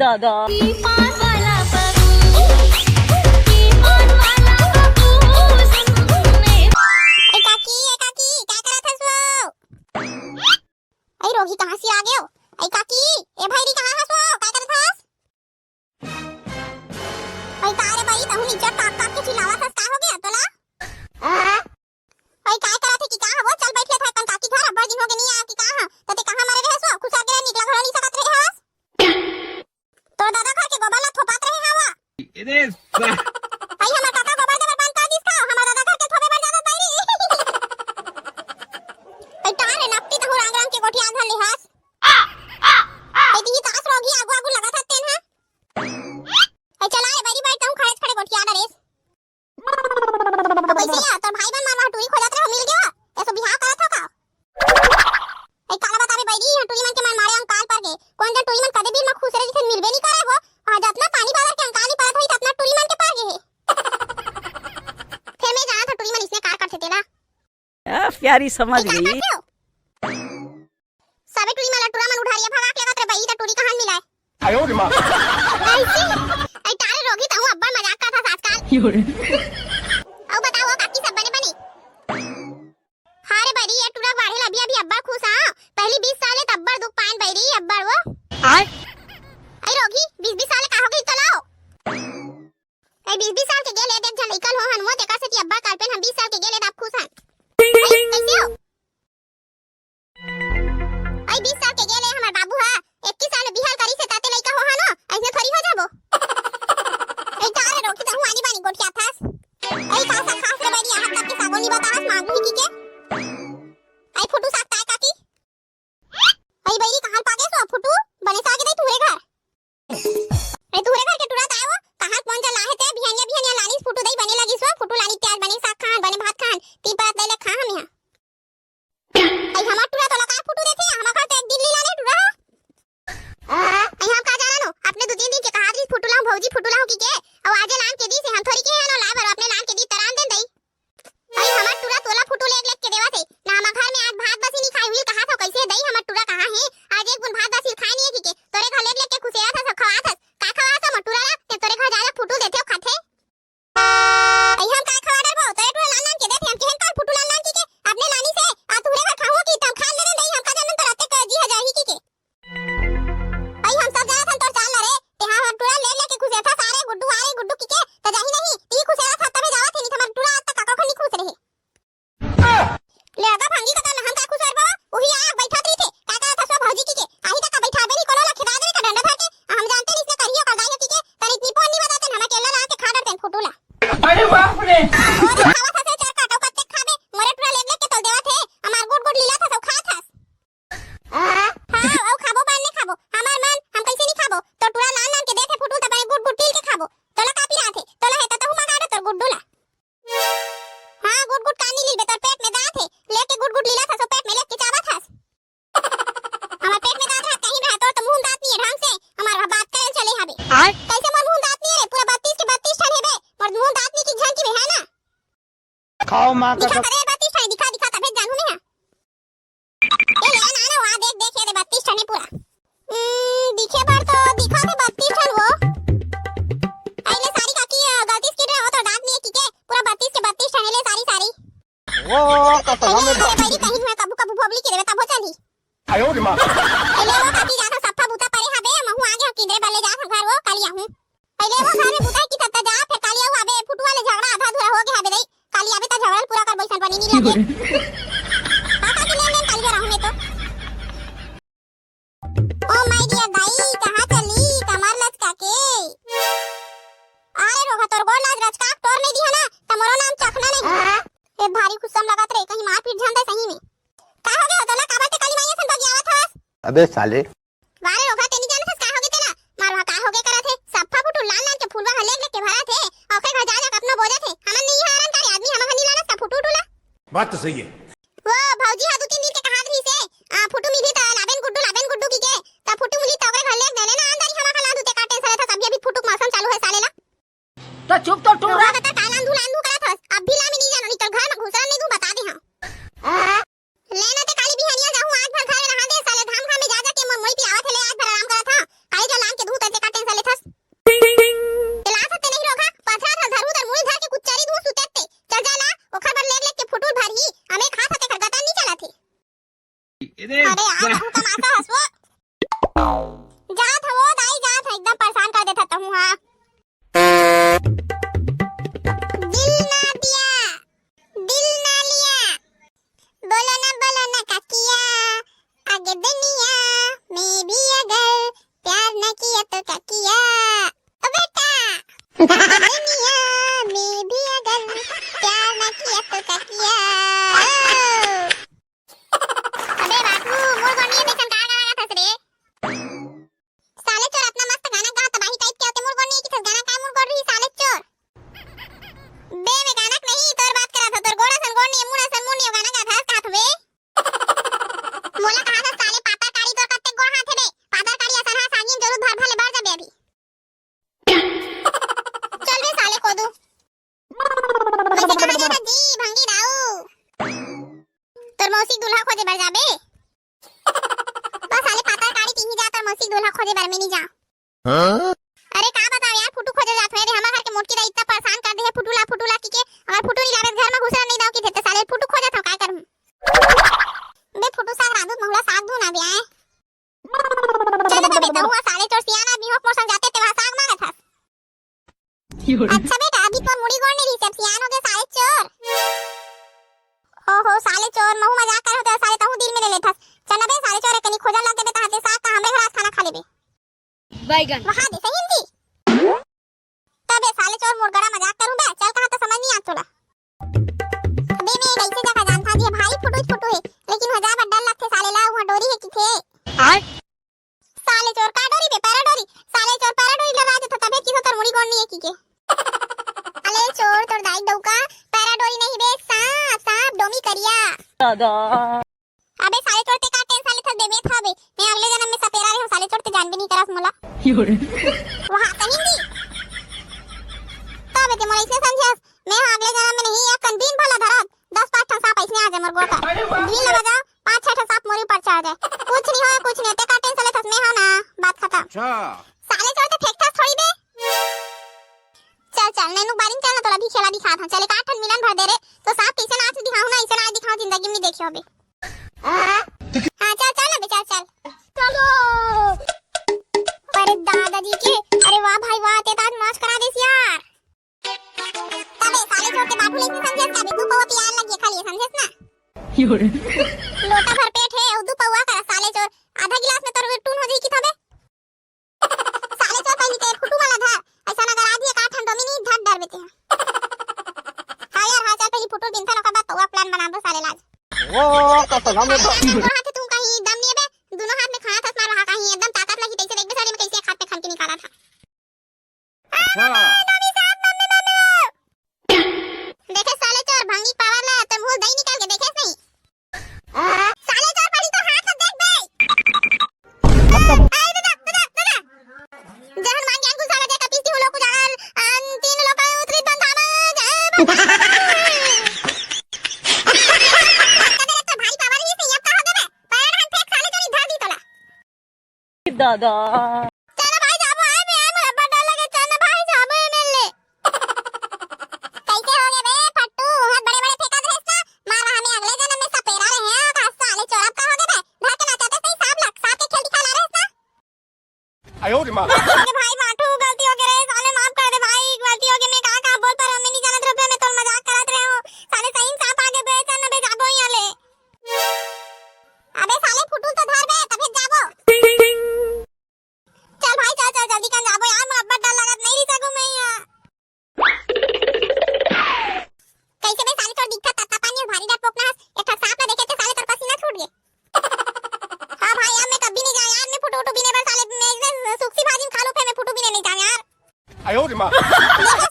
दादा रोही कहाँ से आ गए हो? ऐ काकी, ए भाई री कहाँ हसो? काय करत हस? ऐ का रे भाई तहु नीचे टाक टाक के चिल्लावत हस, का हो गया तोला? ऐ काय करत है कि का हो? चल बैठ ले था काकी घर, अब्बा दिन हो गए नहीं आया कि कहाँ? तते कहाँ मारे रहे हसो? खुश आके निकला घर नहीं सकत रहे हस? तो दादा घर के गोबर ला थोपात रहे हवा? इधर ऐ हमर काका गोबर देवर पान का दिस का, हमर दादा घर के थोबे बर ज्यादा बैरी। ऐ टारे नपटी तहु रांग रांग के गोठिया घर ले हस? दी तास रोगी आगु आगु लगा था तेन है ऐ चला ए बड़ी बैठ हूं खड़े खड़े गोठिया डरेस कैसे या तोर भाई बन मारवा टूरी खोजत रहे मिल गया ऐसो बिहाव करत हो का ऐ काला बतावे बैरी टूरी मन के मन मारे अंकाल पर के कौन जन टूरी मन कदे भी म खुश रहे जिसे मिलबे नहीं करे हो आज अपना पानी बादर के अंकाल ही परत होई त अपना टूरी मन के पार गे है फिर मैं जाना था टूरी मन इसने कार कर थे तेला प्यारी समझ गई सबे टूरी मन टूरा मन उठारिया भगा के लगत रे भाई त टूरी कहां मिला है आयो रे मां ऐसे ऐ तारे रोगी त हूं अब्बा मजाक करत था आजकल अब बताओ काकी सब बने बने हां रे बड़ी ये टूरा बाढ़े अभी अभी अब्बा खुश हां पहली 20 साल तब्बर दुख पान बैरी अब्बा वो आय ऐ रोगी 20 साल का हो गई तो लाओ ऐ 20 साल के गेले देख जन इकल हो हनुमो देखा से अब्बा काल पे हम 20 साल के गेले अब खुश हैं कैसे हो ऐ 20 साल के गेले हमर बाबू हा 21 साल में बिहार करी से ताते लइका हो हानो ऐसे थोड़ी हो जाबो ऐ तारे रोकी त हूं आनी बानी गोठिया थास ऐ खास खास रे बैरी हाथ तक के सागोनी बतावस मांगू की के ऐ फोटो साकता है काकी ऐ बैरी कहां पागे सो फोटो बने सागे दे तुरे घर ऐ तुरे घर के टुरा ताओ कहां कौन जा लाहे ते बिहानिया लानी फोटो दई बने लगी सो फोटो लानी त्याज बने साग खान बने भात खान ती पात ले खा हम यहां ऐ हमार टुरा तो लगा फोटो देथे हमार घर तो एक दिन लीला ने टुरा ऐ हम का जाना नो अपने 2-3 दिन के कहा दी फोटो लाऊं भौजी फोटो लाऊं की के और आज लान के दी से हम थोड़ी के है नो ला भर अपने लान के दी तरान देन दई ऐ हमार टुरा तोला फोटो लेक लेक के देवा थे ना हमार घर में आज भात बसी नहीं खाई हुई कहा था कैसे दई हमार टुरा कहां है आज एक बुन भात बसी खाई नहीं है की के तोरे घर लेक लेक के खुशिया था सब खवा था का खवा था मटुरा ला ते तोरे घर जाजा फोटो देथे खाथे ऐ हम का खवा डरबो तोरे टुरा लान के देथे हम केहन काल फोटो लान की के अपने लानी से आ तुरे घर खाओ की तब खा ले दई हम का जानन तरते कर जी हजार ही की के आई हम सब जाना था तोर चाल रे ते हां हम टुरा ले लेके खुश था सारे गुड्डू की के त जाही नहीं ती खुश था तबे जावत नहीं हमर टुरा तक काका खनी खुश रहे ले आगा भांगी का हम का खुश रहो वही आ बैठा रही थे काका था सब भौजी की के आही तक बैठाबे नहीं कोनो लखदा दे का डंडा धर के हम जानते नहीं इसने करियो का गायो की के तर इतनी पोन नहीं बताते हम अकेला ला के खा डरते फोटो ला अरे बाप रे और खावा था से चार काटो कत्ते खाबे मोरे टुरा ले लेके तल देवा थे हमार गुड गुड लीला था सब खा था हां औ खाबो बान नहीं खाबो हमार मन हम कैसे नहीं खाबो तो टुरा लान लान के देखे फोटो तब गुड गुड टील के खाबो तोला कापी आथे तोला है त हूं मंगा दे तोर गुड्डू ला हां गुड गुड कानी लीबे तोर पेट में दात है लेके गुड गुड लीला था सो पेट में लेके चावा था हमार पेट में दात है कहीं रहा तो मुंह दात नहीं है ढंग से हमार बात करे चले हबे कैसे मोर मुंह दात नहीं है पूरा 32 के 32 ठन हेबे मोर मुंह दात नहीं की झंकी में है ना खाओ मां का दिखा करे 32 ठन दिखा तबे जानू में है ए ले ना ना वहां देख देख ये 32 ठन है पूरा दिखे बार तो दिखा के 32 ठन वो आइले सारी काकी गलती से हो तो दांत नहीं है की के पूरा 32 के 32 ठन ले सारी वो कसम में भाई कहीं मैं कबू कबू भोबली के देवे तब हो चली आयो रे मां पहले वो काकी जा सफा बूता परे हबे महू आगे किंदरे बल्ले जा घर वो काली आहू पहले वो घर में बूता की तत्ता जा फिर काली आहू आबे फुटू वाले झगड़ा आधा अधूरा हो गया हबे दई काली आबे ता झगड़ा पूरा कर बैसन बनी नहीं लगे काका की लेन काली रहू में तो ओ माय डियर दाई कहां चली कमर लचका के अरे रोगा तोर गोड़ लाज रचका तोर नहीं दी है ना तमरो नाम चखना नहीं ए भारी खुशम लगत रे कहीं मार पीट झंडा सही में का हो गया तोला काबा ते काली माईया सन बगियावत हस अबे साले वारे रोगा तेनी जानत हस का हो गया तेला मारवा का हो गया करत है सफा फुटू लाल लाल के फूलवा हले लेके भरा थे ओखे घर जा जा अपना बोझा थे हमन नहीं हारन करे आदमी हम हनी लाना सा फुटू टूला बात तो सही है वो भौजी हा 2-3 दिन के कहा रही से फुटू मिली त लाबेन गुड्डू की के त फुटू मिली त ओकरे घर ले देले ना अंदर ही हम खला दूते काटे सरे था अभी फुटू मौसम चालू है साले ला तो चुप तो टूरा बता लांदू करत हस अब भी लामी नहीं जानो नहीं तो घर में घुसरा नहीं दूं बता दे हां लेना ते काली बिहानिया जाहूं आज भर घर रहा दे साले धाम खा में जा जा के मोई पे आवत है ले आज भर आराम करत हां काली जो लान के धूत ते काटे अरे यार तू तमाशा हंसो जात हो दाई जात है एकदम परेशान कर देता तुम हां दिल ना लिया बोलो ना काकिया आगे दुनिया में भी अगर प्यार न किया तो क्या किया ओ बेटा दुनिया में भी अगर प्यार न किया तो क्या किया अबे बाबू मोर गोनिया देखन का गाना गाथस रे साले चोर अपना मस्त गाना गा तबाही टाइप के आते मोर गोनिया की थस गाना का मोर गोड़ रही साले चोर बे में गाना नहीं तोर बात करा था तोर गोड़ा सन गोनिया मुड़ा सन मुनिया गाना गाथस काथ बे मोला कहा था साले पाता काड़ी तोर कत्ते गोड़ हाथ बे पाता काड़ी असन हा सागिन जरूर भर भले बार जाबे अभी चल बे साले कोदू वैसे कहां जाता जी भंगी दाऊ तोर मौसी दूल्हा खोजे बर जाबे बस साले पाता काड़ी तिही जा तोर मौसी दूल्हा खोजे बर में नहीं जा अरे का बताओ यार फुटू खोजे जात है रे हमार घर के मोटकी दा इतना परेशान कर दे है फुटूला की के अगर फुटू नहीं लावे घर में घुसरा नहीं दाओ की थे साले फुटू खोजे था का करूं बे फुटू साग रांधू महुला साग धू ना बे आए चल बे बेटा हुआ साले चोर सियाना भी हो मोर संग जाते ते वहां साग मांगे था अच्छा बेटा अभी तो मुड़ी गोड़ नहीं रही सब सियान हो गए साले चोर ओहो साले चोर महू मजाक कर होते साले तहु दिल में ले लेथस चल बे साले चोर कनी खोजा लग देबे ताते साग का हमरे घर आज खाना खा लेबे बैगन वहां दे सही हिंदी तबे साले चोर मोर गड़ा मजाक करूं बे चल कहां तो समझ नहीं आ तोला अबे मैं कैसे जगह जानता जी भाई फोटो है लेकिन हजार बड़ डर लगते साले ला वहां डोरी है किथे साले चोर का डोरी बे पैरा डोरी साले चोर पैरा डोरी लगा देता तबे किसे तोर मुड़ी गोड़ नहीं है की के अले चोर तोर दाई दौका पैरा डोरी नहीं बे सांप डोमी करिया दादा अबे साले चोर ते का टेंशन लेथस बे मैं था बे मैं अगले जन्म में सपेरा रे हूं साले चोर ते जान भी नहीं करस मोला वहां तो हिंदी तबे ते मोला इसे समझस मैं अगले जन्म में नहीं या दिन भला धरत 10-5 ठा सांप ऐसे आ जाए मोर गोड़ का दिन लगा जाओ 5-6 ठा सांप मोरी ऊपर चढ़ जाए कुछ नहीं होया कुछ नहीं ते का टेंशन लेथस मैं हां ना बात खत्म अच्छा साले चोर ते फेंकथस थोड़ी बे चल नैनु बारिन चल ना तोला भी खेला दिखा था चले काठन मिलन भर दे रे तो सांप पीछे नाच दिखाऊं ना ऐसे ना दिखाऊं जिंदगी में नहीं देखियो बे हां चल ना बे चल चलो अरे दादाजी के अरे वाह भाई वाह ते ताज मौज करा देस यार तबे साले चोर के बाबू लेके समझे का बे दू पवा प्यार लगे खाली समझेस ना लोटा भर पेट है और दू पवा करा साले चोर आधा गिलास में तोर टून हो जाई की थबे साले चोर पहली ते फुटू वाला धर ऐसा ना आधी एक आठ डोमी नहीं धर डर बेते हां यार हां चल पहली फुटू दिन था का बात पवा प्लान बना दो साले लाज वो कसम में हाथ तुम कहीं दम नहीं बे दोनों हाथ में खाना था मार रहा कहीं एकदम ताकत लगी तैसे एक सारे में कैसे हाथ पे खान के निकाला था अच्छा देखे साले चोर भंगी पावर ला तुम भूल दही निकाल के देखे नहीं साले चोर पड़ी तो हाथ देख बे आई दादा जहन मांगे अंकुश साला देखा पीती हो लोग जान तीन लोग का उतरी बंद आवा दादा चल भाई जाबो आए मैं मोला बड़ा लगे चल भाई जाबो मिल ले कैसे हो गए बे फट्टू हाथ बड़े बड़े फेंका दे इसका मार हमें अगले जन्म में सपेरा रहे हैं का साले चोर अब का हो गए बे धर के नाचाते सही सांप के खेल दिखा ला रहे इसका आयो रे मां अरे भाई माठू गलती हो गई रे साले माफ कर दे भाई गलती हो गई मैं कहां बोल पर हमें नहीं जानत रहे मैं तो मजाक करत रहे हो साले सही सांप आगे बे चल ना बे जाबो यहां ले अबे साले फुटू तो धर बे तब जाबो चल भाई चल जल्दी कर जाबो यार मैं अब्बा डर लगत नहीं रही सकूं मैं यहां कैसे बे साले चोर दिखता तत्ता पानी और भारी डर पोकना एक था सांप देखे थे साले तर पसीना छूट गए हां भाई यार मैं कभी नहीं जाऊं यार मैं फुटू भी नहीं बस साले मैं सुखसी भाजी खा लो फिर मैं फुटू भी नहीं जाऊं यार आयो रे मां देखो